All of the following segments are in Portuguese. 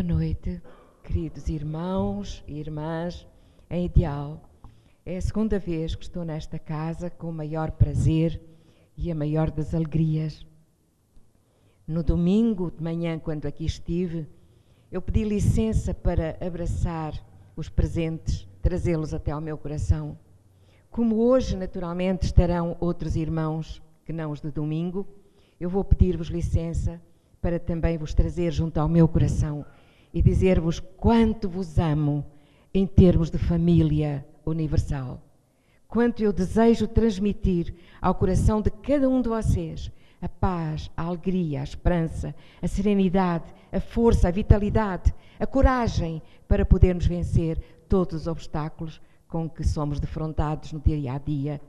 Boa noite, queridos irmãos e irmãs em Ideal. É a segunda vez que estou nesta casa com o maior prazer e a maior das alegrias. No domingo de manhã, quando aqui estive, eu pedi licença para abraçar os presentes, trazê-los até ao meu coração. Como hoje, naturalmente, estarão outros irmãos que não os de domingo, eu vou pedir-vos licença para também vos trazer junto ao meu coração e dizer-vos quanto vos amo em termos de família universal. Quanto eu desejo transmitir ao coração de cada um de vocês a paz, a alegria, a esperança, a serenidade, a força, a vitalidade, a coragem para podermos vencer todos os obstáculos com que somos defrontados no dia a dia.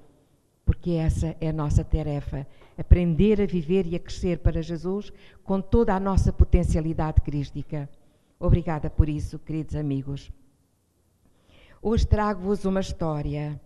Porque essa é a nossa tarefa, aprender a viver e a crescer para Jesus com toda a nossa potencialidade crística. Obrigada por isso, queridos amigos. Hoje trago-vos uma história.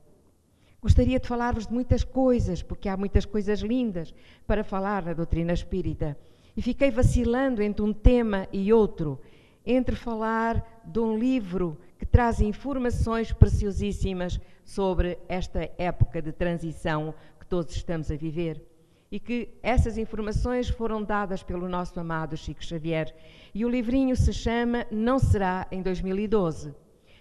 Gostaria de falar-vos de muitas coisas, porque há muitas coisas lindas para falar na doutrina espírita. E fiquei vacilando entre um tema e outro, entre falar de um livro que traz informações preciosíssimas sobre esta época de transição que todos estamos a viver. E que essas informações foram dadas pelo nosso amado Chico Xavier. E o livrinho se chama Não Será em 2012.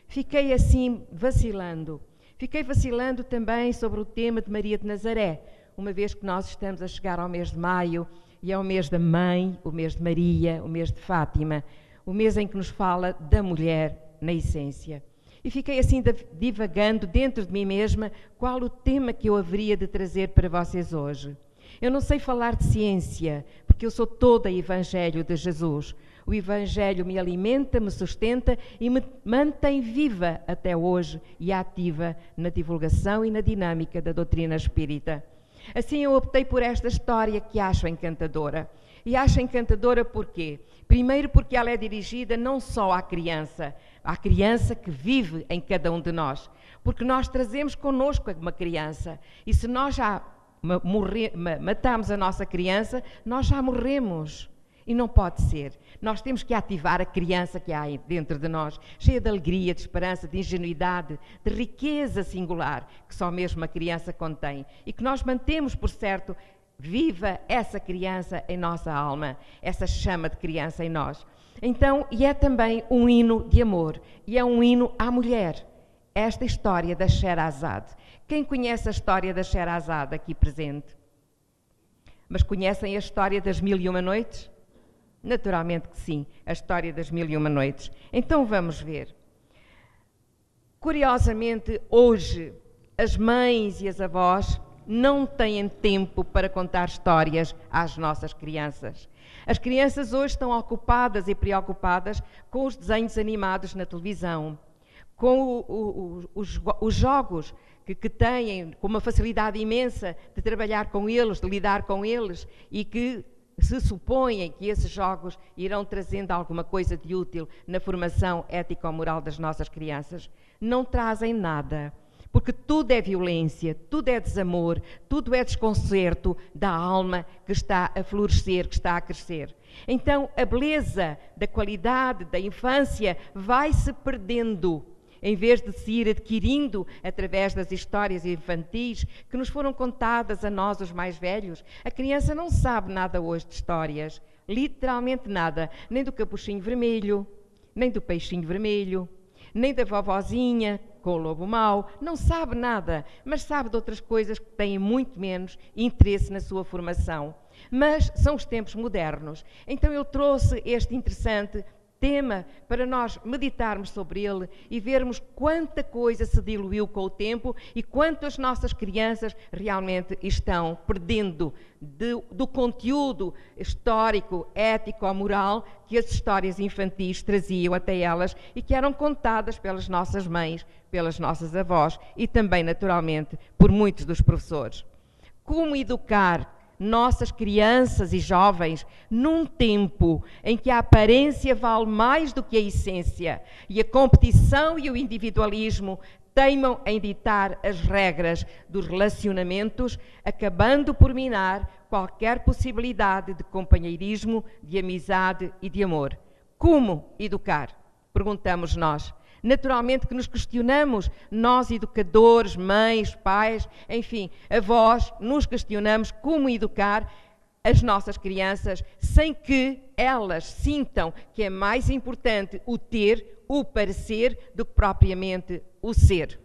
Fiquei assim vacilando. Fiquei vacilando também sobre o tema de Maria de Nazaré, uma vez que nós estamos a chegar ao mês de maio e é o mês da Mãe, o mês de Maria, o mês de Fátima, o mês em que nos fala da mulher na essência. E fiquei assim divagando dentro de mim mesma qual o tema que eu haveria de trazer para vocês hoje. Eu não sei falar de ciência, porque eu sou toda Evangelho de Jesus. O Evangelho me alimenta, me sustenta e me mantém viva até hoje e ativa na divulgação e na dinâmica da doutrina espírita. Assim eu optei por esta história que acho encantadora. E acho encantadora porquê? Primeiro porque ela é dirigida não só à criança que vive em cada um de nós. Porque nós trazemos connosco uma criança. E se nós já matamos a nossa criança, nós já morremos. E não pode ser. Nós temos que ativar a criança que há dentro de nós, cheia de alegria, de esperança, de ingenuidade, de riqueza singular, que só mesmo a criança contém. E que nós mantemos, por certo, viva essa criança em nossa alma, essa chama de criança em nós. Então, e é também um hino de amor, e é um hino à mulher. Esta história da Sherazade. Quem conhece a história da Sherazade aqui presente? Mas conhecem a história das Mil e Uma Noites? Naturalmente que sim, a história das Mil e Uma Noites. Então vamos ver. Curiosamente, hoje, as mães e as avós não têm tempo para contar histórias às nossas crianças. As crianças hoje estão ocupadas e preocupadas com os desenhos animados na televisão, com os jogos que têm, com uma facilidade imensa de trabalhar com eles, de lidar com eles, e que se supõem que esses jogos irão trazendo alguma coisa de útil na formação ético-moral das nossas crianças. Não trazem nada, porque tudo é violência, tudo é desamor, tudo é desconcerto da alma que está a florescer, que está a crescer. Então, a beleza da qualidade da infância vai se perdendo, em vez de se ir adquirindo através das histórias infantis que nos foram contadas a nós, os mais velhos. A criança não sabe nada hoje de histórias, literalmente nada, nem do capuchinho vermelho, nem do peixinho vermelho, nem da vovozinha com o lobo mau, não sabe nada, mas sabe de outras coisas que têm muito menos interesse na sua formação. Mas são os tempos modernos. Então eu trouxe este interessante tema para nós meditarmos sobre ele e vermos quanta coisa se diluiu com o tempo e quanto as nossas crianças realmente estão perdendo do conteúdo histórico, ético, moral que as histórias infantis traziam até elas e que eram contadas pelas nossas mães, pelas nossas avós e também, naturalmente, por muitos dos professores. Como educar nossas crianças e jovens num tempo em que a aparência vale mais do que a essência e a competição e o individualismo teimam em ditar as regras dos relacionamentos, acabando por minar qualquer possibilidade de companheirismo, de amizade e de amor. Como educar? Perguntamos nós. Naturalmente que nos questionamos, nós educadores, mães, pais, enfim, avós, nos questionamos como educar as nossas crianças sem que elas sintam que é mais importante o ter, o parecer, do que propriamente o ser.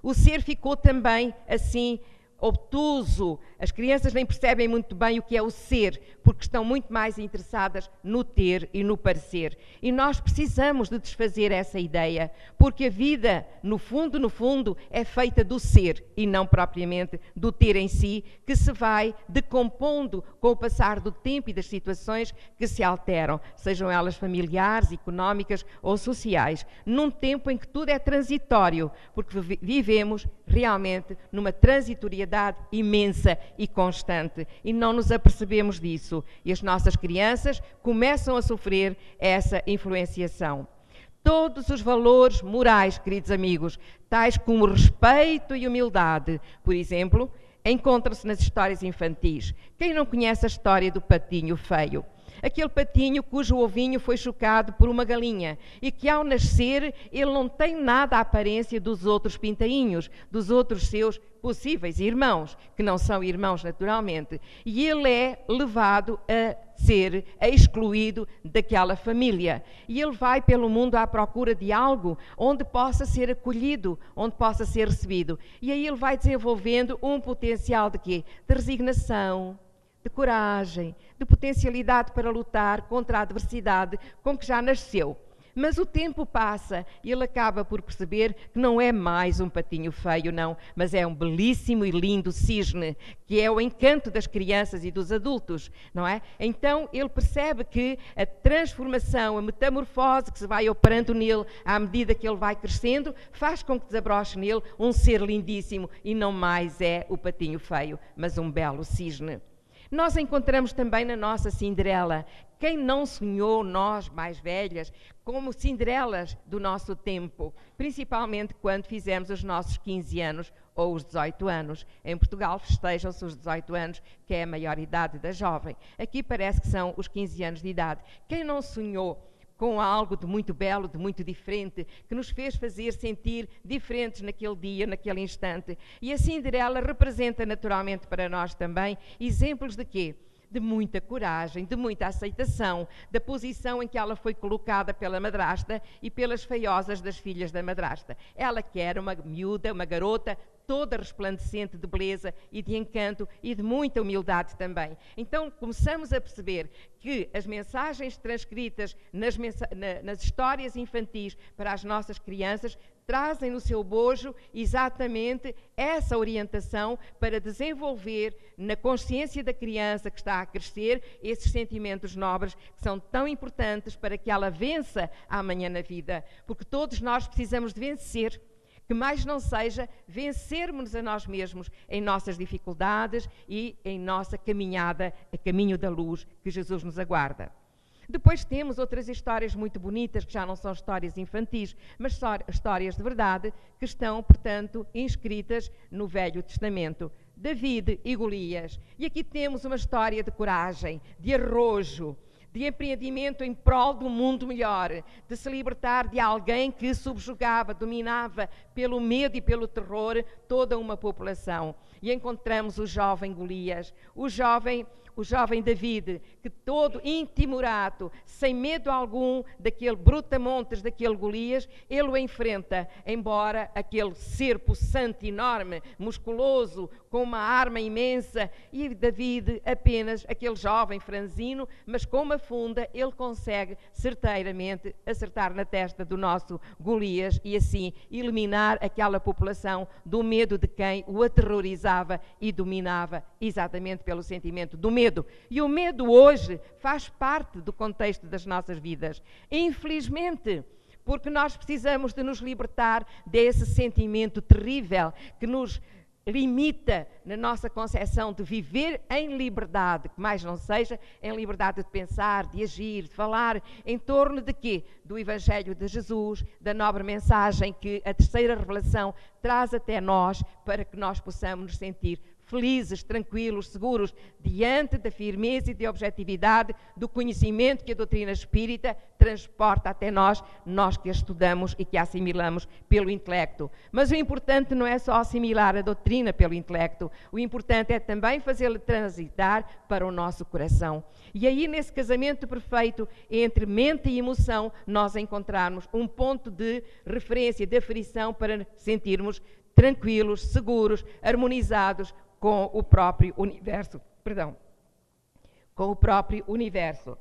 O ser ficou também assim obtuso. As crianças nem percebem muito bem o que é o ser, porque estão muito mais interessadas no ter e no parecer. E nós precisamos de desfazer essa ideia, porque a vida, no fundo, é feita do ser e não propriamente do ter em si, que se vai decompondo com o passar do tempo e das situações que se alteram, sejam elas familiares, económicas ou sociais, num tempo em que tudo é transitório, porque vivemos realmente numa transitoriedade imensa e constante e não nos apercebemos disso. E as nossas crianças começam a sofrer essa influenciação. Todos os valores morais, queridos amigos, tais como respeito e humildade, por exemplo, encontram-se nas histórias infantis. Quem não conhece a história do patinho feio? Aquele patinho cujo ovinho foi chocado por uma galinha e que ao nascer ele não tem nada a aparência dos outros pintainhos, dos outros seus possíveis irmãos, que não são irmãos naturalmente, e ele é levado a ser excluído daquela família. E ele vai pelo mundo à procura de algo onde possa ser acolhido, onde possa ser recebido. E aí ele vai desenvolvendo um potencial de quê? De resignação, de coragem, de potencialidade para lutar contra a adversidade com que já nasceu. Mas o tempo passa e ele acaba por perceber que não é mais um patinho feio, não, mas é um belíssimo e lindo cisne, que é o encanto das crianças e dos adultos, não é? Então ele percebe que a transformação, a metamorfose que se vai operando nele à medida que ele vai crescendo, faz com que desabroche nele um ser lindíssimo e não mais é o patinho feio, mas um belo cisne. Nós encontramos também na nossa Cinderela. Quem não sonhou, nós mais velhas, como Cinderelas do nosso tempo, principalmente quando fizemos os nossos 15 anos ou os 18 anos. Em Portugal festejam-se os 18 anos, que é a maior idade da jovem. Aqui parece que são os 15 anos de idade. Quem não sonhou com algo de muito belo, de muito diferente, que nos fez fazer sentir diferentes naquele dia, naquele instante. E a Cinderela representa naturalmente para nós também exemplos de quê? De muita coragem, de muita aceitação, da posição em que ela foi colocada pela madrasta e pelas feiosas das filhas da madrasta. Ela que era uma miúda, uma garota, toda resplandecente de beleza e de encanto e de muita humildade também. Então começamos a perceber que as mensagens transcritas nas histórias infantis para as nossas crianças trazem no seu bojo exatamente essa orientação para desenvolver na consciência da criança que está a crescer esses sentimentos nobres que são tão importantes para que ela vença amanhã na vida, porque todos nós precisamos de vencer. Que mais não seja vencermos a nós mesmos em nossas dificuldades e em nossa caminhada a caminho da luz que Jesus nos aguarda. Depois temos outras histórias muito bonitas, que já não são histórias infantis, mas histórias de verdade, que estão, portanto, inscritas no Velho Testamento. David e Golias. E aqui temos uma história de coragem, de arrojo, de empreendimento em prol de um mundo melhor, de se libertar de alguém que subjugava, dominava pelo medo e pelo terror toda uma população. E encontramos o jovem Golias, o jovem David, que todo intimorado, sem medo algum daquele brutamontes, daquele Golias, ele o enfrenta, embora aquele ser possante, enorme, musculoso, com uma arma imensa, e David apenas, aquele jovem franzino, mas com uma funda, ele consegue certeiramente acertar na testa do nosso Golias e assim eliminar aquela população do medo de quem o aterrorizava e dominava exatamente pelo sentimento do medo. E o medo hoje faz parte do contexto das nossas vidas. Infelizmente, porque nós precisamos de nos libertar desse sentimento terrível que nos limita na nossa concepção de viver em liberdade, que mais não seja em liberdade de pensar, de agir, de falar, em torno de quê? Do Evangelho de Jesus, da nobre mensagem que a terceira revelação traz até nós para que nós possamos nos sentir felizes, tranquilos, seguros, diante da firmeza e da objetividade do conhecimento que a doutrina espírita transporta até nós, nós que a estudamos e que a assimilamos pelo intelecto. Mas o importante não é só assimilar a doutrina pelo intelecto, o importante é também fazê-la transitar para o nosso coração. E aí, nesse casamento perfeito entre mente e emoção, nós encontrarmos um ponto de referência, de aferição, para sentirmos tranquilos, seguros, harmonizados com o próprio universo. Com o próprio universo.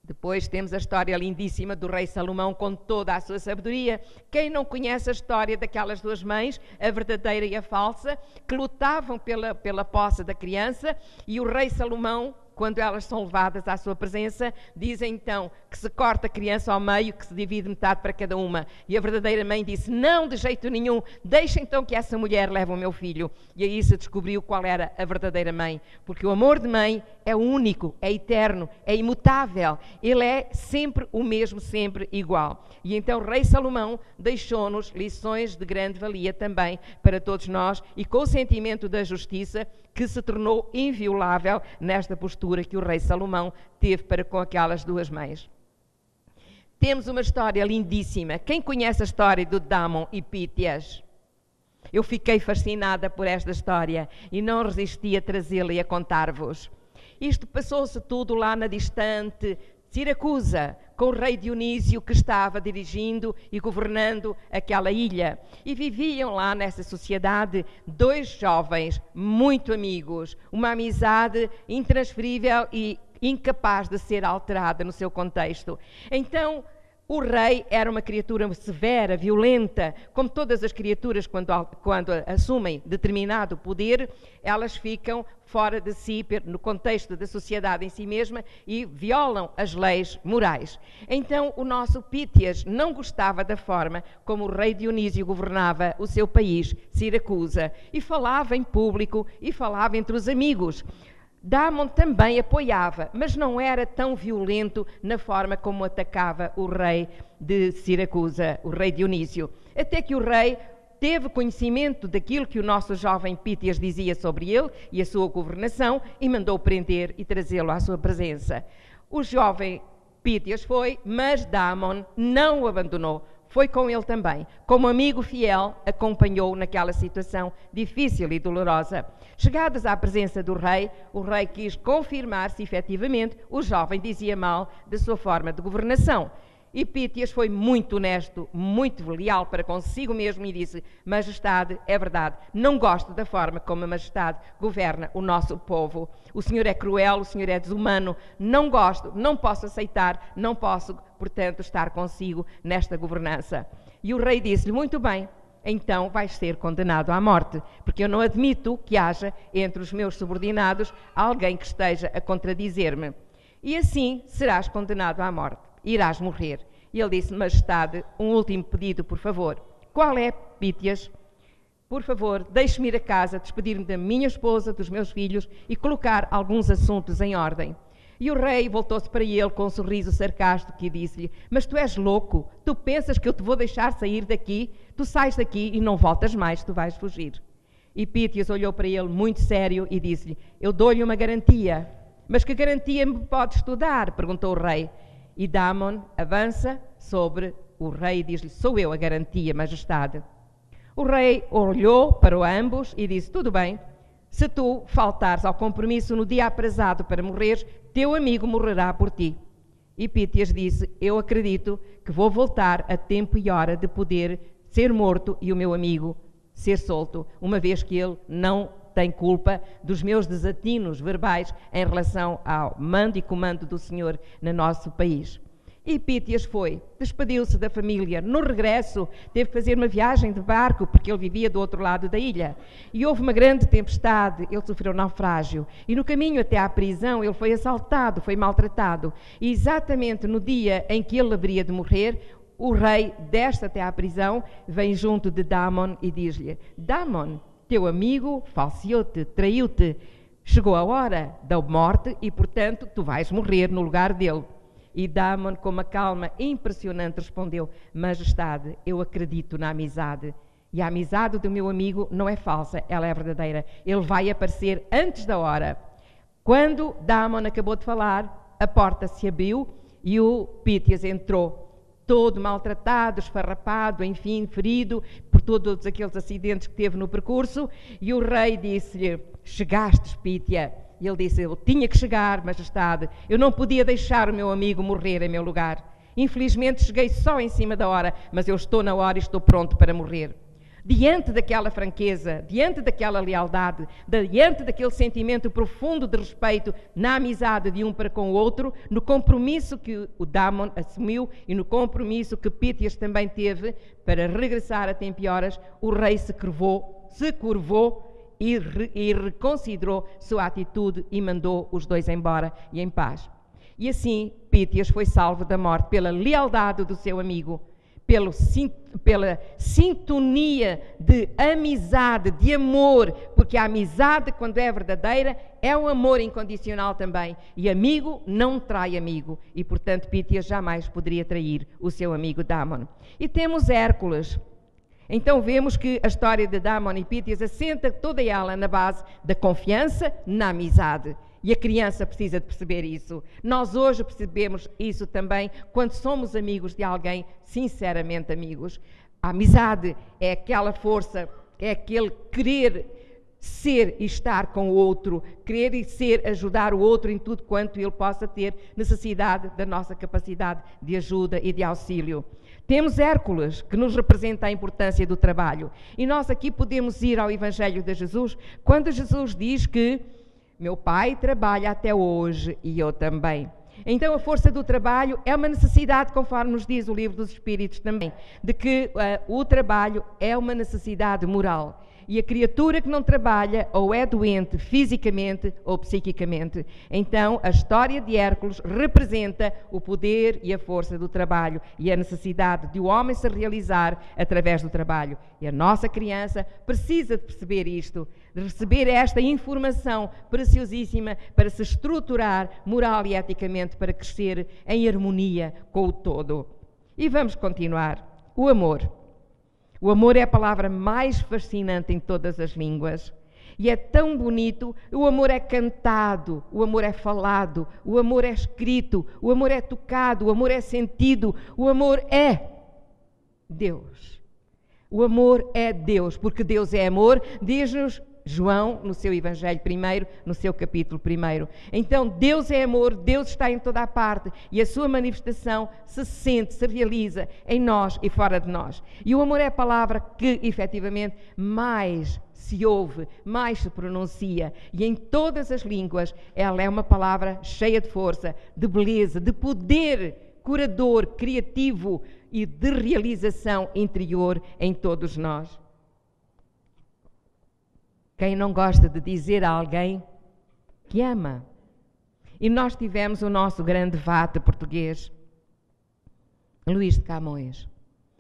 Depois temos a história lindíssima do rei Salomão com toda a sua sabedoria. Quem não conhece a história daquelas duas mães, a verdadeira e a falsa, que lutavam pela posse da criança, e o rei Salomão, quando elas são levadas à sua presença, dizem então que se corta a criança ao meio, que se divide metade para cada uma. E a verdadeira mãe disse, não, de jeito nenhum, deixa então que essa mulher leve o meu filho. E aí se descobriu qual era a verdadeira mãe, porque o amor de mãe é único, é eterno, é imutável, ele é sempre o mesmo, sempre igual. E então o rei Salomão deixou-nos lições de grande valia também para todos nós, e com o sentimento da justiça que se tornou inviolável nesta postura que o rei Salomão teve para com aquelas duas mães. Temos uma história lindíssima. Quem conhece a história do Damon e Pítias? Eu fiquei fascinada por esta história e não resisti a trazê-la e a contar-vos. Isto passou-se tudo lá na distante Siracusa, com o rei Dionísio que estava dirigindo e governando aquela ilha. E viviam lá nessa sociedade dois jovens muito amigos, uma amizade intransferível e incapaz de ser alterada no seu contexto. Então, o rei era uma criatura severa, violenta, como todas as criaturas quando assumem determinado poder, elas ficam fora de si, no contexto da sociedade em si mesma, e violam as leis morais. Então o nosso Pítias não gostava da forma como o rei Dionísio governava o seu país, Siracusa, e falava em público e falava entre os amigos. Damon também apoiava, mas não era tão violento na forma como atacava o rei de Siracusa, o rei Dionísio. Até que o rei teve conhecimento daquilo que o nosso jovem Pítias dizia sobre ele e a sua governação e mandou prender e trazê-lo à sua presença. O jovem Pítias foi, mas Damon não o abandonou. Foi com ele também. Como amigo fiel, acompanhou-o naquela situação difícil e dolorosa. Chegados à presença do rei, o rei quis confirmar se efetivamente o jovem dizia mal da sua forma de governação. E Pítias foi muito honesto, muito leal para consigo mesmo e disse: Majestade, é verdade, não gosto da forma como a Majestade governa o nosso povo. O Senhor é cruel, o Senhor é desumano, não gosto, não posso aceitar, não posso, portanto, estar consigo nesta governança. E o rei disse-lhe: muito bem, então vais ser condenado à morte, porque eu não admito que haja entre os meus subordinados alguém que esteja a contradizer-me. E assim serás condenado à morte. Irás morrer. E ele disse: Majestade, um último pedido, por favor. Qual é, Pítias? Por favor, deixe-me ir a casa, despedir-me da minha esposa, dos meus filhos e colocar alguns assuntos em ordem. E o rei voltou-se para ele com um sorriso sarcástico e disse-lhe: Mas tu és louco? Tu pensas que eu te vou deixar sair daqui? Tu sais daqui e não voltas mais, tu vais fugir. E Pítias olhou para ele muito sério e disse-lhe: Eu dou-lhe uma garantia. Mas que garantia me podes tu dar? Perguntou o rei. E Damon avança sobre o rei e diz-lhe: Sou eu a garantia, Majestade. O rei olhou para ambos e disse: Tudo bem, se tu faltares ao compromisso no dia aprazado para morreres, teu amigo morrerá por ti. E Pítias disse: Eu acredito que vou voltar a tempo e hora de poder ser morto e o meu amigo ser solto, uma vez que ele não tem culpa dos meus desatinos verbais em relação ao mando e comando do Senhor no nosso país. E Pítias foi, despediu-se da família. No regresso, teve que fazer uma viagem de barco, porque ele vivia do outro lado da ilha. E houve uma grande tempestade, ele sofreu naufrágio. E no caminho até à prisão, ele foi assaltado, foi maltratado. E exatamente no dia em que ele haveria de morrer, o rei desce até à prisão, vem junto de Damon e diz-lhe: Damon, teu amigo falseou-te, traiu-te. Chegou a hora da morte e, portanto, tu vais morrer no lugar dele. E Damon, com uma calma impressionante, respondeu: Majestade, eu acredito na amizade E a amizade do meu amigo não é falsa, ela é verdadeira. Ele vai aparecer antes da hora. Quando Damon acabou de falar, a porta se abriu e o Pythias entrou, todo maltratado, esfarrapado, enfim, ferido por todos aqueles acidentes que teve no percurso, e o rei disse-lhe: chegastes, Pythia. E ele disse: eu tinha que chegar, majestade, eu não podia deixar o meu amigo morrer em meu lugar. Infelizmente cheguei só em cima da hora, mas eu estou na hora e estou pronto para morrer. Diante daquela franqueza, diante daquela lealdade, diante daquele sentimento profundo de respeito na amizade de um para com o outro, no compromisso que o Damon assumiu e no compromisso que Pythias também teve para regressar a tempo e horas, o rei se curvou e reconsiderou sua atitude e mandou os dois embora e em paz. E assim Pythias foi salvo da morte pela lealdade do seu amigo, pela sintonia de amizade, de amor, porque a amizade, quando é verdadeira, é um amor incondicional também, e amigo não trai amigo, e portanto Pythias jamais poderia trair o seu amigo Damon. E temos Hércules. Então vemos que a história de Damon e Pythias assenta toda ela na base da confiança na amizade. E a criança precisa de perceber isso. Nós hoje percebemos isso também quando somos amigos de alguém, sinceramente amigos. A amizade é aquela força, é aquele querer ser e estar com o outro, querer e ser, ajudar o outro em tudo quanto ele possa ter necessidade da nossa capacidade de ajuda e de auxílio. Temos Hércules, que nos representa a importância do trabalho. E nós aqui podemos ir ao Evangelho de Jesus, quando Jesus diz que meu pai trabalha até hoje e eu também. Então a força do trabalho é uma necessidade, conforme nos diz o Livro dos Espíritos também, de que o trabalho é uma necessidade moral. E a criatura que não trabalha ou é doente fisicamente ou psiquicamente. Então a história de Hércules representa o poder e a força do trabalho e a necessidade de o homem se realizar através do trabalho. E a nossa criança precisa de perceber isto, de receber esta informação preciosíssima para se estruturar moral e eticamente, para crescer em harmonia com o todo. E vamos continuar. O amor. O amor é a palavra mais fascinante em todas as línguas. E é tão bonito. O amor é cantado, o amor é falado, o amor é escrito, o amor é tocado, o amor é sentido, o amor é Deus. O amor é Deus, porque Deus é amor, diz-nos João, no seu Evangelho primeiro, no seu capítulo primeiro. Então, Deus é amor, Deus está em toda a parte e a sua manifestação se sente, se realiza em nós e fora de nós. E o amor é a palavra que, efetivamente, mais se ouve, mais se pronuncia. E em todas as línguas, ela é uma palavra cheia de força, de beleza, de poder curador, criativo e de realização interior em todos nós. Quem não gosta de dizer a alguém que ama? E nós tivemos o nosso grande vate português, Luís de Camões,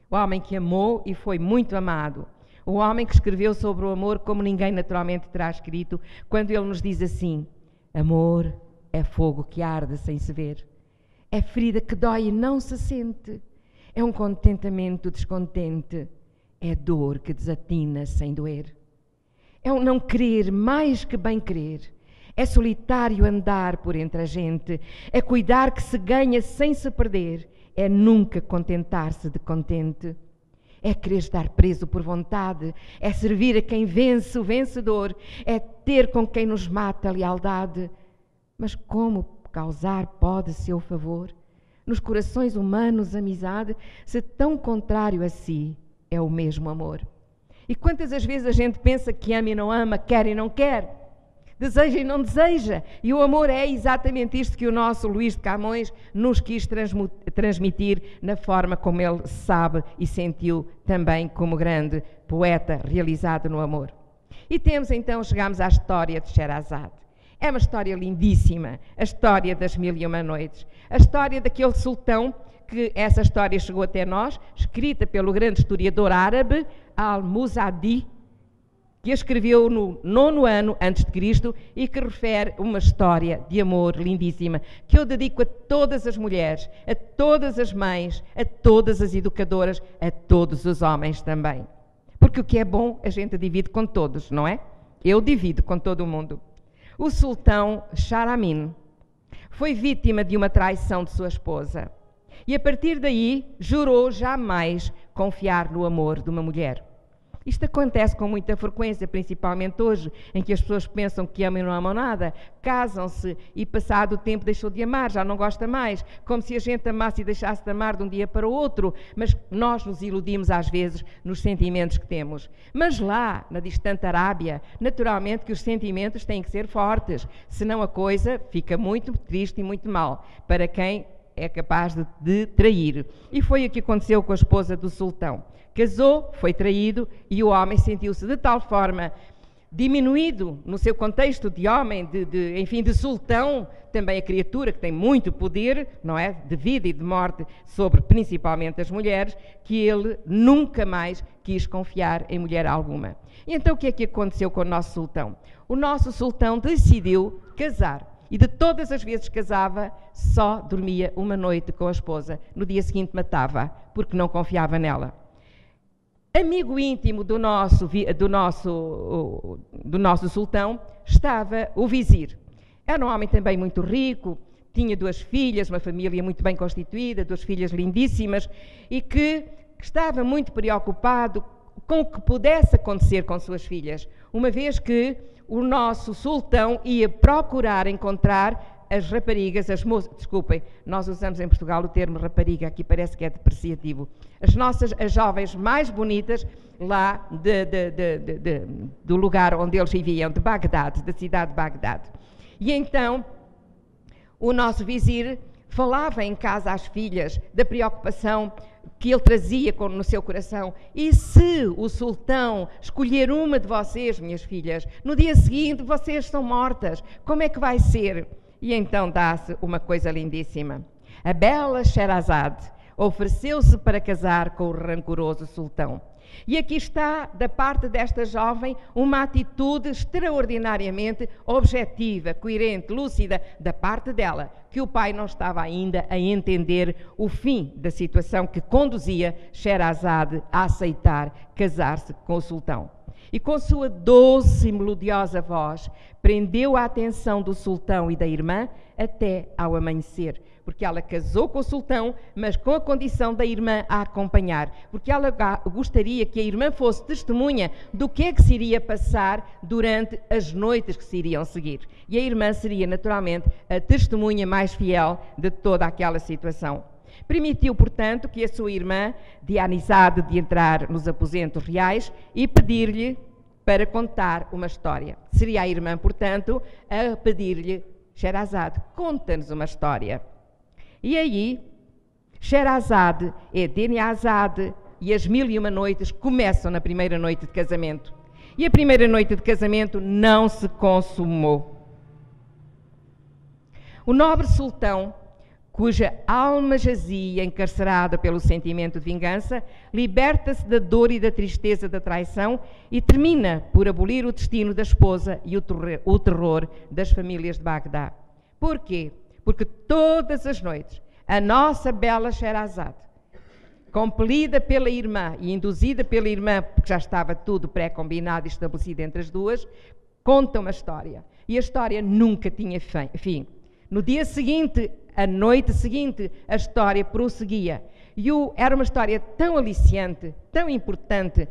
o homem que amou e foi muito amado, o homem que escreveu sobre o amor como ninguém naturalmente terá escrito, quando ele nos diz assim: amor é fogo que arde sem se ver, é ferida que dói e não se sente, é um contentamento descontente, é dor que desatina sem doer. É um não querer mais que bem querer, é solitário andar por entre a gente, é cuidar que se ganha sem se perder, é nunca contentar-se de contente, é querer estar preso por vontade, é servir a quem vence o vencedor, é ter com quem nos mata a lealdade. Mas como causar pode seu favor? Nos corações humanos amizade, se tão contrário a si é o mesmo amor. E quantas as vezes a gente pensa que ama e não ama, quer e não quer, deseja e não deseja. E o amor é exatamente isto que o nosso Luís de Camões nos quis transmitir na forma como ele sabe e sentiu também como grande poeta realizado no amor. E temos então, chegamos à história de Sherazade. É uma história lindíssima, a história das 1001 noites, a história daquele sultão, que essa história chegou até nós, escrita pelo grande historiador árabe Al-Muzadi, que a escreveu no 9º ano antes de Cristo e que refere uma história de amor lindíssima, que eu dedico a todas as mulheres, a todas as mães, a todas as educadoras, a todos os homens também. Porque o que é bom a gente divide com todos, não é? Eu divido com todo o mundo. O sultão Shah-Amin foi vítima de uma traição de sua esposa e a partir daí jurou jamais confiar no amor de uma mulher. Isto acontece com muita frequência, principalmente hoje, em que as pessoas pensam que amam e não amam nada, casam-se e passado o tempo deixou de amar, já não gosta mais, como se a gente amasse e deixasse de amar de um dia para o outro, mas nós nos iludimos às vezes nos sentimentos que temos. Mas lá, na distante Arábia, naturalmente que os sentimentos têm que ser fortes, senão a coisa fica muito triste e muito mal para quem é capaz de trair. E foi o que aconteceu com a esposa do sultão. Casou, foi traído e o homem sentiu-se de tal forma diminuído no seu contexto de homem, de sultão, também a criatura que tem muito poder, não é, de vida e de morte sobre principalmente as mulheres, que ele nunca mais quis confiar em mulher alguma. E então o que é que aconteceu com o nosso sultão? O nosso sultão decidiu casar. E de todas as vezes que casava, só dormia uma noite com a esposa. No dia seguinte matava, porque não confiava nela. Amigo íntimo do nosso sultão estava o vizir. Era um homem também muito rico, tinha 2 filhas, uma família muito bem constituída, 2 filhas lindíssimas, e que estava muito preocupado com o que pudesse acontecer com suas filhas, uma vez que o nosso sultão ia procurar encontrar as raparigas, as moças, desculpem, nós usamos em Portugal o termo rapariga, aqui parece que é depreciativo, as jovens mais bonitas lá do lugar onde eles viviam, de Bagdade, da cidade de Bagdade. E então o nosso vizir falava em casa às filhas da preocupação que ele trazia no seu coração. E se o sultão escolher uma de vocês, minhas filhas, no dia seguinte vocês são mortas, como é que vai ser? E então dá-se uma coisa lindíssima. A bela Sherazade ofereceu-se para casar com o rancoroso sultão. E aqui está, da parte desta jovem, uma atitude extraordinariamente objetiva, coerente, lúcida, da parte dela, que o pai não estava ainda a entender o fim da situação que conduzia Sherazade a aceitar casar-se com o sultão. E com sua doce e melodiosa voz, prendeu a atenção do sultão e da irmã até ao amanhecer, porque ela casou com o sultão, mas com a condição da irmã a acompanhar, porque ela gostaria que a irmã fosse testemunha do que é que se iria passar durante as noites que se iriam seguir. E a irmã seria, naturalmente, a testemunha mais fiel de toda aquela situação. Permitiu, portanto, que a sua irmã, Dinarzade, de entrar nos aposentos reais e pedir-lhe para contar uma história. Seria a irmã, portanto, a pedir-lhe: Sherazade, conta-nos uma história. E aí, Sherazade e Dinarzade e as 1001 noites começam na primeira noite de casamento. E a primeira noite de casamento não se consumou. O nobre sultão, cuja alma jazia encarcerada pelo sentimento de vingança, liberta-se da dor e da tristeza da traição e termina por abolir o destino da esposa e o terror das famílias de Bagdá. Porquê? Porque todas as noites a nossa bela Sherazade, compelida pela irmã e induzida pela irmã, porque já estava tudo pré-combinado e estabelecido entre as duas, conta uma história. E a história nunca tinha fim. No dia seguinte, a noite seguinte, a história prosseguia. E era uma história tão aliciante, tão importante,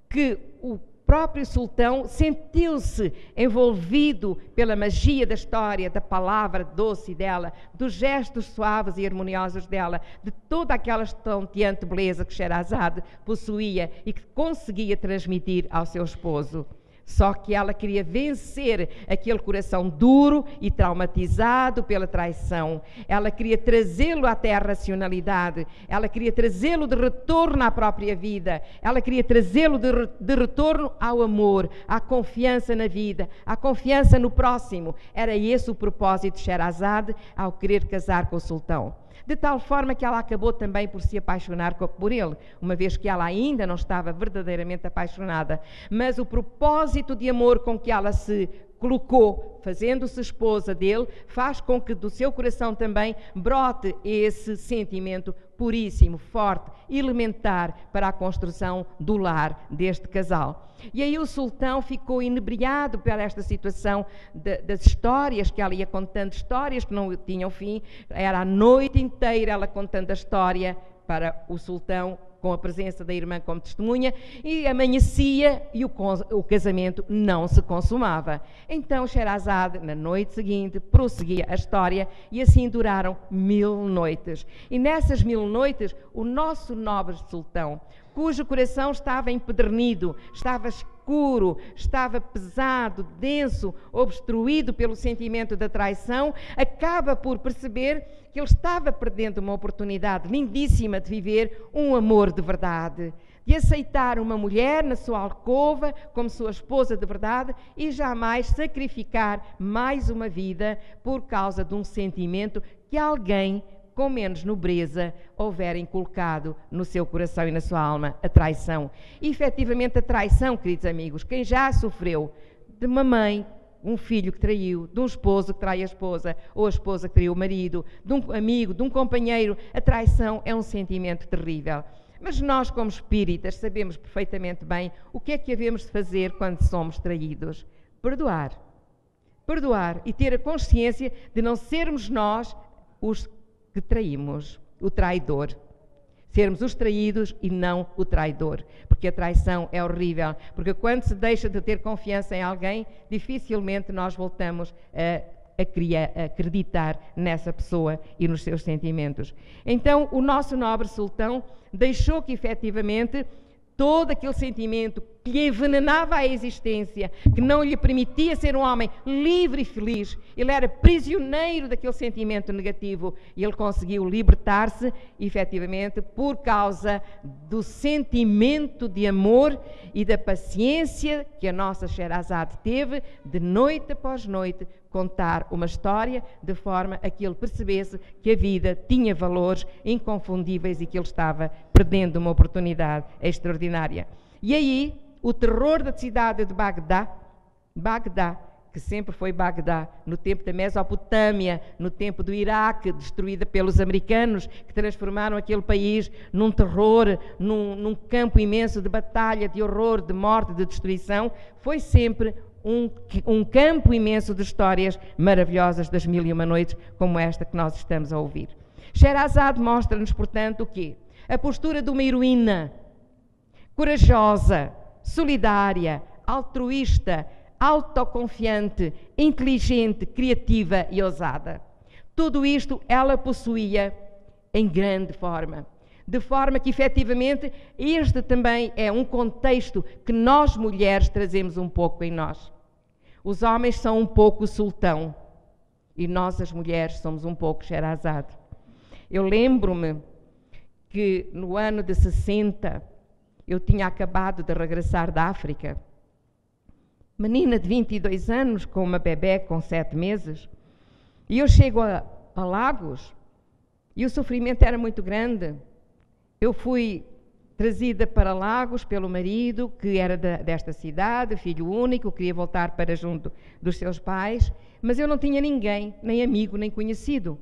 que o próprio sultão sentiu-se envolvido pela magia da história, da palavra doce dela, dos gestos suaves e harmoniosos dela, de toda aquela estonteante beleza que Sherazade possuía e que conseguia transmitir ao seu esposo. Só que ela queria vencer aquele coração duro e traumatizado pela traição. Ela queria trazê-lo até à racionalidade. Ela queria trazê-lo de retorno à própria vida. Ela queria trazê-lo de retorno ao amor, à confiança na vida, à confiança no próximo. Era esse o propósito de Sherazade ao querer casar com o sultão. De tal forma que ela acabou também por se apaixonar por ele, uma vez que ela ainda não estava verdadeiramente apaixonada. Mas o propósito de amor com que ela se colocou, fazendo-se esposa dele, faz com que do seu coração também brote esse sentimento puríssimo, forte, elementar para a construção do lar deste casal. E aí o sultão ficou inebriado por esta situação das histórias que ela ia contando, histórias que não tinham fim. Era a noite inteira ela contando a história para o sultão, com a presença da irmã como testemunha, e amanhecia e o casamento não se consumava. Então Sherazade, na noite seguinte, prosseguia a história e assim duraram 1000 noites. E nessas 1000 noites, o nosso nobre sultão, cujo coração estava empedernido, estava escuro, estava pesado, denso, obstruído pelo sentimento da traição, acaba por perceber que ele estava perdendo uma oportunidade lindíssima de viver um amor de verdade, de aceitar uma mulher na sua alcova como sua esposa de verdade e jamais sacrificar mais uma vida por causa de um sentimento que alguém com menos nobreza houver inculcado no seu coração e na sua alma, a traição. E, efetivamente, a traição, queridos amigos, quem já sofreu de uma mãe, um filho que traiu, de um esposo que trai a esposa, ou a esposa que traiu o marido, de um amigo, de um companheiro, a traição é um sentimento terrível. Mas nós, como espíritas, sabemos perfeitamente bem o que é que havemos de fazer quando somos traídos. Perdoar. Perdoar e ter a consciência de não sermos nós os que traímos, o traidor. Sermos os traídos e não o traidor, porque a traição é horrível, porque quando se deixa de ter confiança em alguém, dificilmente nós voltamos a acreditar nessa pessoa e nos seus sentimentos. Então, o nosso nobre sultão deixou que, efetivamente, todo aquele sentimento que lhe envenenava a existência, que não lhe permitia ser um homem livre e feliz, ele era prisioneiro daquele sentimento negativo e ele conseguiu libertar-se, efetivamente, por causa do sentimento de amor e da paciência que a nossa Sherazade teve de noite após noite contar uma história de forma a que ele percebesse que a vida tinha valores inconfundíveis e que ele estava perdendo uma oportunidade extraordinária. E aí, o terror da cidade de Bagdá, que sempre foi Bagdá, no tempo da Mesopotâmia, no tempo do Iraque, destruída pelos americanos, que transformaram aquele país num terror, num campo imenso de batalha, de horror, de morte, de destruição, foi sempre um campo imenso de histórias maravilhosas das 1001 noites, como esta que nós estamos a ouvir. Sherazade mostra-nos, portanto, o quê? A postura de uma heroína corajosa, solidária, altruísta, autoconfiante, inteligente, criativa e ousada. Tudo isto ela possuía em grande forma. De forma que, efetivamente, este também é um contexto que nós, mulheres, trazemos um pouco em nós. Os homens são um pouco sultão e nós, as mulheres, somos um pouco Sherazade. Eu lembro-me que no ano de 60, eu tinha acabado de regressar da África. Menina de 22 anos, com uma bebé com 7 meses, e eu chego a Lagos e o sofrimento era muito grande. Eu fui trazida para Lagos pelo marido, que era desta cidade, filho único, queria voltar para junto dos seus pais, mas eu não tinha ninguém, nem amigo, nem conhecido.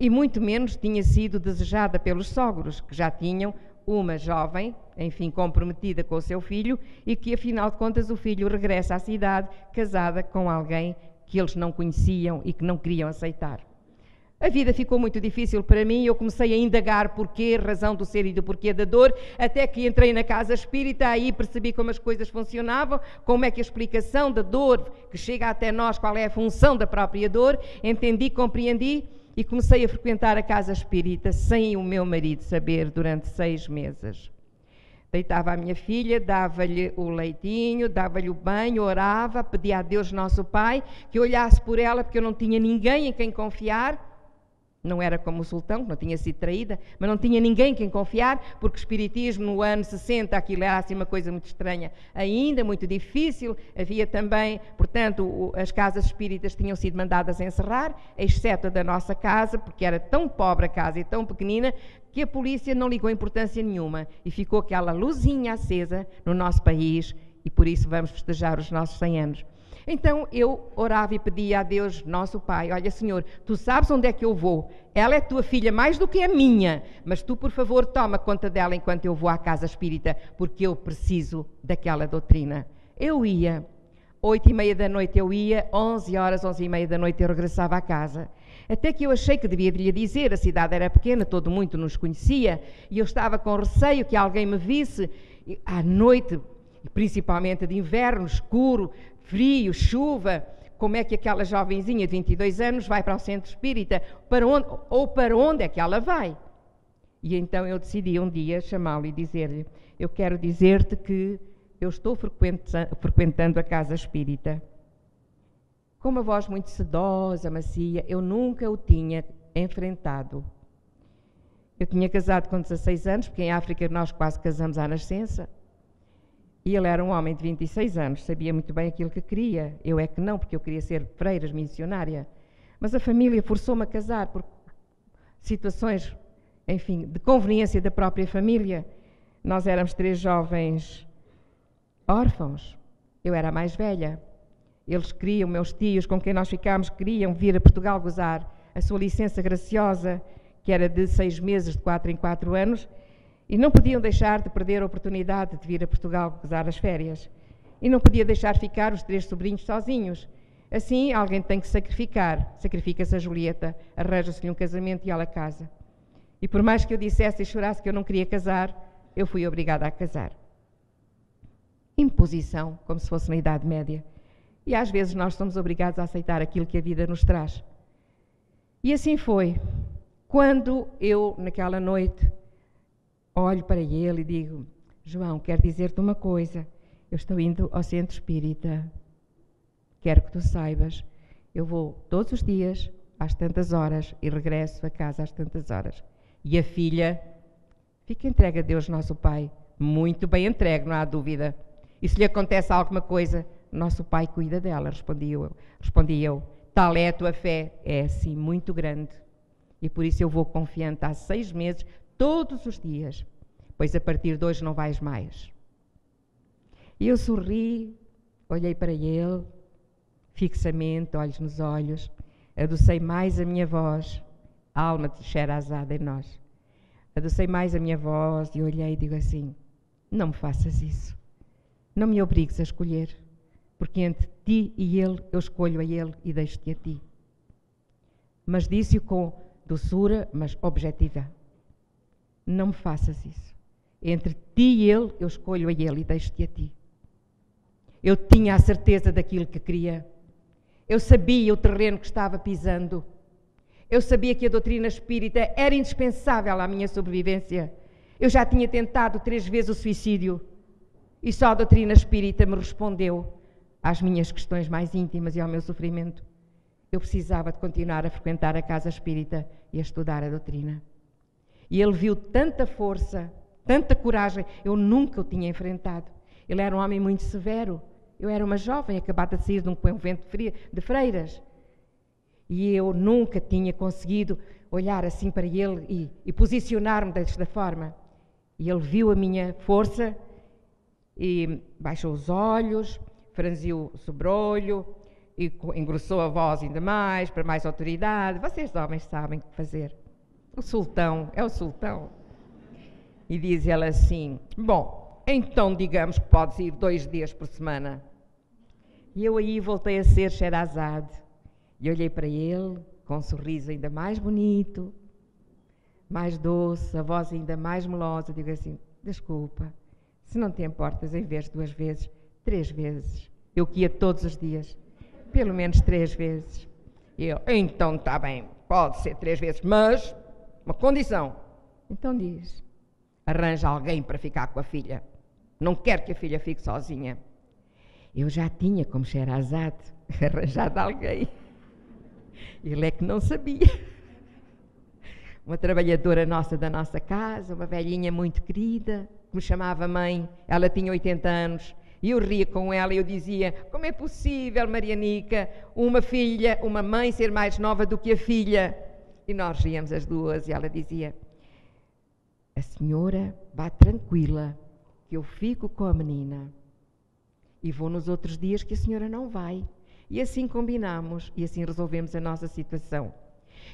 E muito menos tinha sido desejada pelos sogros, que já tinham uma jovem, enfim, comprometida com o seu filho, e que, afinal de contas, o filho regressa à cidade, casada com alguém que eles não conheciam e que não queriam aceitar. A vida ficou muito difícil para mim e eu comecei a indagar porquê, razão do ser e do porquê da dor, até que entrei na casa espírita, aí percebi como as coisas funcionavam, como é que a explicação da dor que chega até nós, qual é a função da própria dor, entendi, compreendi e comecei a frequentar a casa espírita sem o meu marido saber durante 6 meses. Deitava a minha filha, dava-lhe o leitinho, dava-lhe o banho, orava, pedia a Deus Nosso Pai que olhasse por ela, porque eu não tinha ninguém em quem confiar. Não era como o sultão, que não tinha sido traída, mas não tinha ninguém em quem confiar, porque o espiritismo no ano 60, aquilo era assim uma coisa muito estranha, ainda muito difícil. Havia também, portanto, as casas espíritas tinham sido mandadas a encerrar, exceto a da nossa casa, porque era tão pobre a casa e tão pequenina, que a polícia não ligou importância nenhuma e ficou aquela luzinha acesa no nosso país e por isso vamos festejar os nossos 100 anos. Então eu orava e pedia a Deus, nosso Pai, olha Senhor, Tu sabes onde é que eu vou, ela é Tua filha mais do que a minha, mas Tu por favor toma conta dela enquanto eu vou à casa espírita, porque eu preciso daquela doutrina. Eu ia, 8h30 da noite eu ia, 11 horas, 11h30 da noite eu regressava à casa. Até que eu achei que devia lhe dizer, a cidade era pequena, todo mundo nos conhecia, e eu estava com receio que alguém me visse à noite, principalmente de inverno, escuro, frio, chuva. Como é que aquela jovenzinha de 22 anos vai para o centro espírita? Para onde é que ela vai? E então eu decidi um dia chamá-lo e dizer-lhe, eu quero dizer-te que eu estou frequentando a casa espírita. Com uma voz muito sedosa, macia, eu nunca o tinha enfrentado. Eu tinha casado com 16 anos, porque em África nós quase casamos à nascença. E ele era um homem de 26 anos, sabia muito bem aquilo que queria. Eu é que não, porque eu queria ser freira missionária. Mas a família forçou-me a casar por situações, enfim, de conveniência da própria família. Nós éramos 3 jovens órfãos. Eu era a mais velha. Eles queriam, meus tios com quem nós ficámos, queriam vir a Portugal gozar a sua licença graciosa, que era de 6 meses, de 4 em 4 anos, e não podiam deixar de perder a oportunidade de vir a Portugal gozar as férias. E não podia deixar ficar os 3 sobrinhos sozinhos. Assim, alguém tem que sacrificar. Sacrifica-se a Julieta, arranja-se-lhe um casamento e ela casa. E por mais que eu dissesse e chorasse que eu não queria casar, eu fui obrigada a casar. Imposição, como se fosse na Idade Média. E às vezes nós somos obrigados a aceitar aquilo que a vida nos traz. E assim foi. Quando eu, naquela noite, olho para ele e digo, João, quero dizer-te uma coisa, eu estou indo ao centro espírita, quero que tu saibas, eu vou todos os dias, às tantas horas, e regresso a casa às tantas horas. E a filha fica entregue a Deus, nosso Pai, muito bem entregue, não há dúvida. E se lhe acontece alguma coisa, nosso Pai cuida dela, respondi eu. Tal é a tua fé, é assim muito grande. E por isso eu vou confiante há 6 meses, todos os dias, pois a partir de hoje não vais mais. E eu sorri, olhei para ele, fixamente, olhos nos olhos, adoçei mais a minha voz, a alma de Sherazade em nós. Adoçei mais a minha voz e olhei e digo assim, não me faças isso, não me obrigues a escolher, porque entre ti e ele, eu escolho a ele e deixo-te a ti. Mas disse-o com doçura, mas objetiva. Não me faças isso. Entre ti e ele, eu escolho a ele e deixo-te a ti. Eu tinha a certeza daquilo que queria. Eu sabia o terreno que estava pisando. Eu sabia que a doutrina espírita era indispensável à minha sobrevivência. Eu já tinha tentado 3 vezes o suicídio e só a doutrina espírita me respondeu às minhas questões mais íntimas e ao meu sofrimento. Eu precisava de continuar a frequentar a casa espírita e a estudar a doutrina. E ele viu tanta força, tanta coragem, eu nunca o tinha enfrentado. Ele era um homem muito severo. Eu era uma jovem, acabada de sair de um convento de freiras. E eu nunca tinha conseguido olhar assim para ele e posicionar-me desta forma. E ele viu a minha força e baixou os olhos, franziu o sobrolho e engrossou a voz ainda mais, para mais autoridade. Vocês homens sabem o que fazer. O sultão, é o sultão. E diz ele assim, bom, então digamos que podes ir 2 dias por semana. E eu aí voltei a ser Sherazade. E olhei para ele com um sorriso ainda mais bonito, mais doce, a voz ainda mais melosa. Digo assim, desculpa, se não te importas, em vez de 2 vezes, 3 vezes. Eu que ia todos os dias, pelo menos 3 vezes. E eu, então está bem, pode ser 3 vezes, mas uma condição. Então diz, arranja alguém para ficar com a filha. Não quero que a filha fique sozinha. Eu já tinha, como Sherazade, arranjado alguém. Ele é que não sabia. Uma trabalhadora nossa da nossa casa, uma velhinha muito querida, que me chamava mãe. Ela tinha 80 anos. E eu ria com ela e eu dizia, como é possível, Marianica, uma filha, uma mãe ser mais nova do que a filha? E nós ríamos as duas e ela dizia, a senhora vá tranquila, que eu fico com a menina. E vou nos outros dias que a senhora não vai. E assim combinamos e assim resolvemos a nossa situação.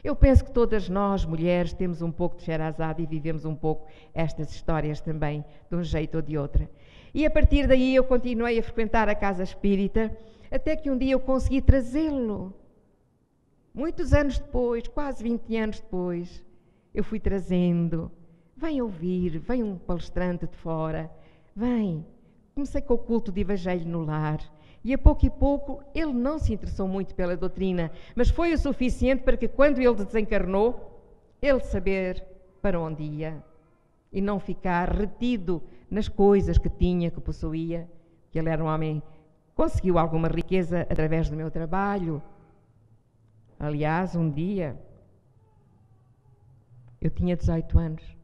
Eu penso que todas nós, mulheres, temos um pouco de Sherazade e vivemos um pouco estas histórias também, de um jeito ou de outra. E a partir daí eu continuei a frequentar a casa espírita, até que um dia eu consegui trazê-lo. Muitos anos depois, quase 20 anos depois, eu fui trazendo. Vem ouvir, vem um palestrante de fora, vem. Comecei com o culto de Evangelho no lar. E a pouco ele não se interessou muito pela doutrina, mas foi o suficiente para que quando ele desencarnou, ele saber para onde ia e não ficar retido nas coisas que tinha, que possuía, que ele era um homem, conseguiu alguma riqueza através do meu trabalho. Aliás, um dia, eu tinha 18 anos,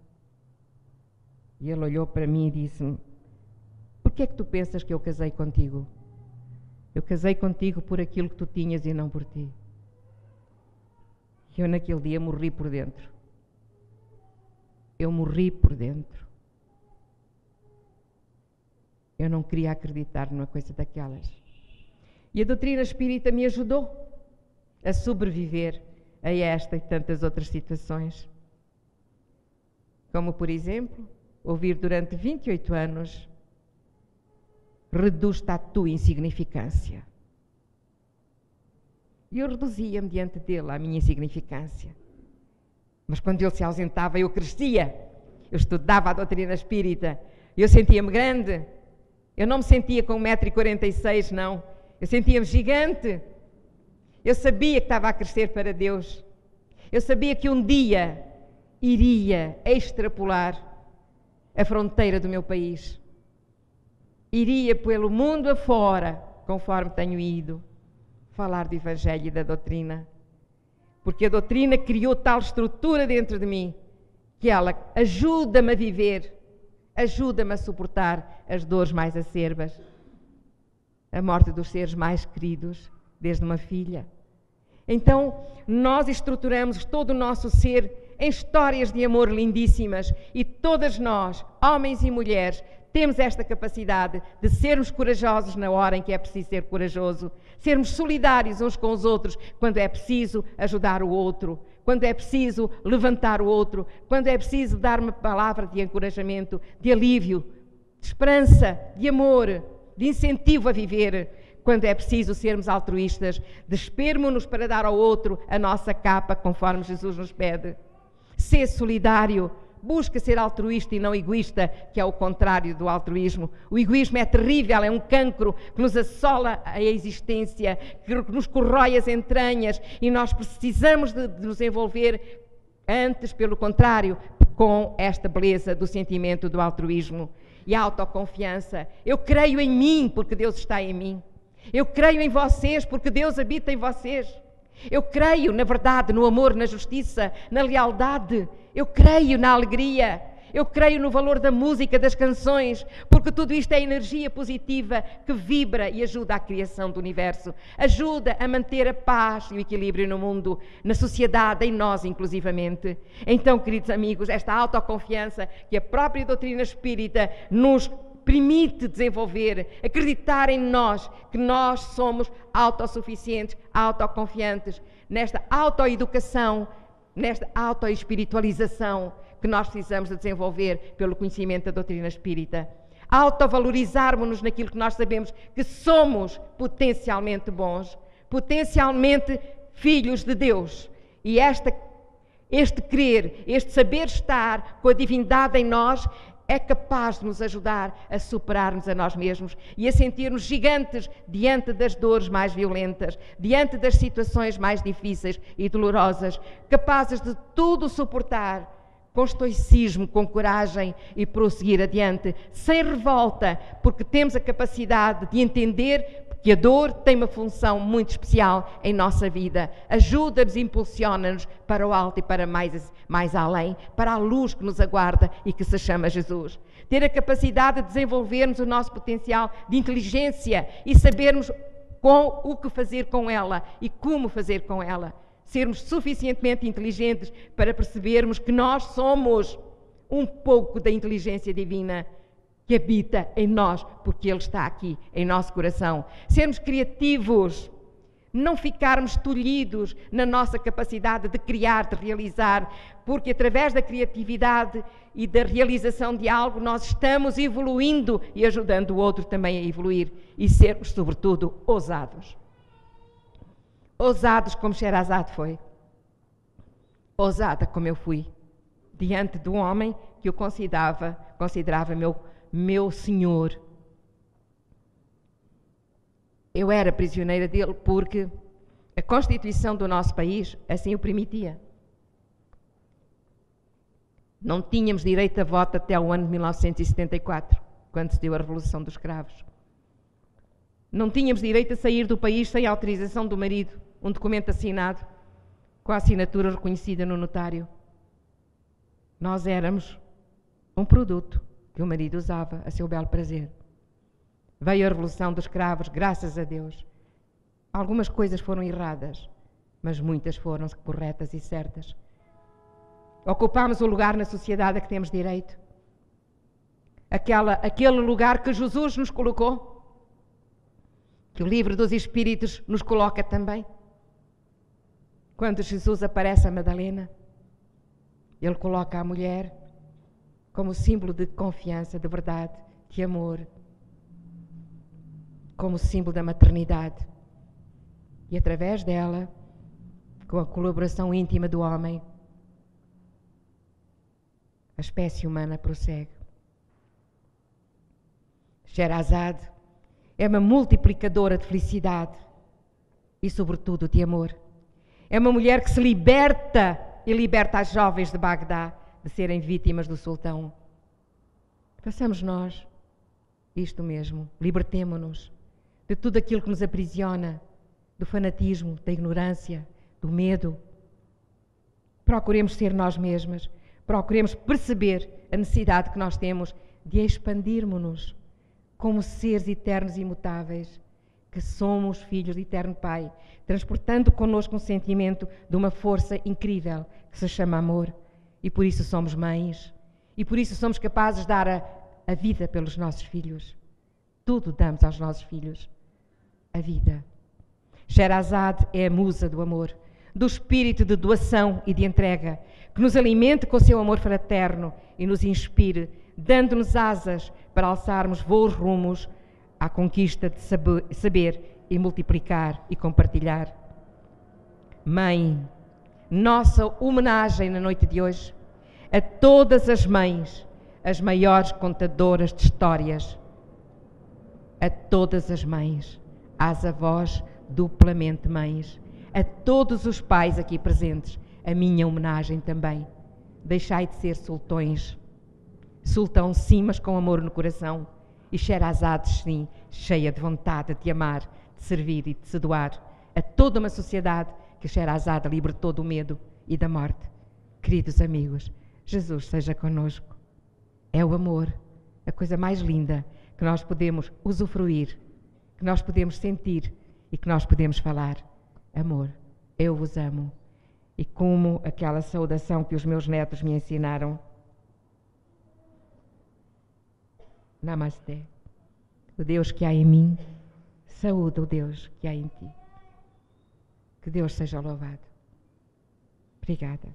e ele olhou para mim e disse-me: por que é que tu pensas que eu casei contigo? Eu casei contigo por aquilo que tu tinhas e não por ti. Eu naquele dia morri por dentro. Eu morri por dentro. Eu não queria acreditar numa coisa daquelas. E a doutrina espírita me ajudou a sobreviver a esta e tantas outras situações. Como, por exemplo, ouvir durante 28 anos: reduz-te à tua insignificância. E eu reduzia-me diante dele à minha insignificância. Mas quando ele se ausentava, eu crescia. Eu estudava a doutrina espírita. Eu sentia-me grande. Eu não me sentia com 1,46 m, não. Eu sentia-me gigante. Eu sabia que estava a crescer para Deus. Eu sabia que um dia iria extrapolar a fronteira do meu país. Iria pelo mundo afora, conforme tenho ido, falar do Evangelho e da doutrina. Porque a doutrina criou tal estrutura dentro de mim que ela ajuda-me a viver, ajuda-me a suportar as dores mais acerbas, a morte dos seres mais queridos, desde uma filha. Então, nós estruturamos todo o nosso ser em histórias de amor lindíssimas e todas nós, homens e mulheres, temos esta capacidade de sermos corajosos na hora em que é preciso ser corajoso, sermos solidários uns com os outros quando é preciso ajudar o outro, quando é preciso levantar o outro, quando é preciso dar uma palavra de encorajamento, de alívio, de esperança, de amor, de incentivo a viver, quando é preciso sermos altruístas, despermo-nos para dar ao outro a nossa capa, conforme Jesus nos pede. Ser solidário. Busca ser altruísta e não egoísta, que é o contrário do altruísmo. O egoísmo é terrível, é um cancro que nos assola a existência, que nos corrói as entranhas e nós precisamos de nos envolver antes, pelo contrário, com esta beleza do sentimento do altruísmo e a autoconfiança. Eu creio em mim porque Deus está em mim. Eu creio em vocês porque Deus habita em vocês. Eu creio, na verdade, no amor, na justiça, na lealdade. Eu creio na alegria. Eu creio no valor da música, das canções, porque tudo isto é energia positiva que vibra e ajuda à criação do universo. Ajuda a manter a paz e o equilíbrio no mundo, na sociedade, em nós inclusivamente. Então, queridos amigos, esta autoconfiança que a própria doutrina espírita nos permite desenvolver, acreditar em nós, que nós somos autossuficientes, autoconfiantes, nesta autoeducação, nesta autoespiritualização que nós precisamos de desenvolver pelo conhecimento da doutrina espírita. Autovalorizarmos-nos naquilo que nós sabemos que somos potencialmente bons, potencialmente filhos de Deus. E este querer, este saber estar com a divindade em nós é capaz de nos ajudar a superar-nos a nós mesmos e a sentir-nos gigantes diante das dores mais violentas, diante das situações mais difíceis e dolorosas, capazes de tudo suportar com estoicismo, com coragem e prosseguir adiante, sem revolta, porque temos a capacidade de entender que a dor tem uma função muito especial em nossa vida. Ajuda-nos, impulsiona-nos para o alto e para mais além, para a luz que nos aguarda e que se chama Jesus. Ter a capacidade de desenvolvermos o nosso potencial de inteligência e sabermos o que fazer com ela e como fazer com ela. Sermos suficientemente inteligentes para percebermos que nós somos um pouco da inteligência divina que habita em nós, porque Ele está aqui, em nosso coração. Sermos criativos Não ficarmos tolhidos na nossa capacidade de criar, de realizar, porque através da criatividade e da realização de algo nós estamos evoluindo e ajudando o outro também a evoluir e sermos, sobretudo, ousados. Ousados como Sherazade foi. Ousada como eu fui, diante de um homem que eu considerava meu senhor. Eu era prisioneira dele porque a Constituição do nosso país assim o permitia. Não tínhamos direito a voto até o ano de 1974, quando se deu a Revolução dos Cravos. Não tínhamos direito a sair do país sem autorização do marido, um documento assinado com a assinatura reconhecida no notário. Nós éramos um produto que o marido usava a seu belo prazer. Veio a Revolução dos Cravos, graças a Deus. Algumas coisas foram erradas, mas muitas foram corretas e certas. Ocupámos o lugar na sociedade a que temos direito. Aquele lugar que Jesus nos colocou, que o livro dos Espíritos nos coloca também. Quando Jesus aparece a Madalena, ele coloca a mulher como símbolo de confiança, de verdade, de amor, como símbolo da maternidade. E através dela, com a colaboração íntima do homem, a espécie humana prossegue. Sherazade é uma multiplicadora de felicidade e, sobretudo, de amor. É uma mulher que se liberta e liberta as jovens de Bagdá de serem vítimas do sultão. Façamos nós isto mesmo, libertemo-nos de tudo aquilo que nos aprisiona, do fanatismo, da ignorância, do medo. Procuremos ser nós mesmas, procuremos perceber a necessidade que nós temos de expandirmos-nos como seres eternos e imutáveis, que somos filhos do Eterno Pai, transportando connosco um sentimento de uma força incrível que se chama amor. E por isso somos mães, e por isso somos capazes de dar a vida pelos nossos filhos. Tudo damos aos nossos filhos. A vida. Sherazade é a musa do amor, do espírito de doação e de entrega, que nos alimente com o seu amor fraterno e nos inspire, dando-nos asas para alçarmos voos rumos à conquista de saber e multiplicar e compartilhar. Mãe, nossa homenagem na noite de hoje a todas as mães, as maiores contadoras de histórias, a todas as mães, às avós duplamente mães, a todos os pais aqui presentes, a minha homenagem também. Deixai de ser sultões, sultão sim, mas com amor no coração, e Sherazade sim, cheia de vontade de amar, de servir e de se doar a toda uma sociedade que Sherazade libertou do medo e da morte. Queridos amigos, Jesus seja conosco. É o amor, a coisa mais linda que nós podemos usufruir, que nós podemos sentir e que nós podemos falar. Amor, eu vos amo. E como aquela saudação que os meus netos me ensinaram. Namastê. O Deus que há em mim, saúda o Deus que há em ti. Que Deus seja louvado. Obrigada.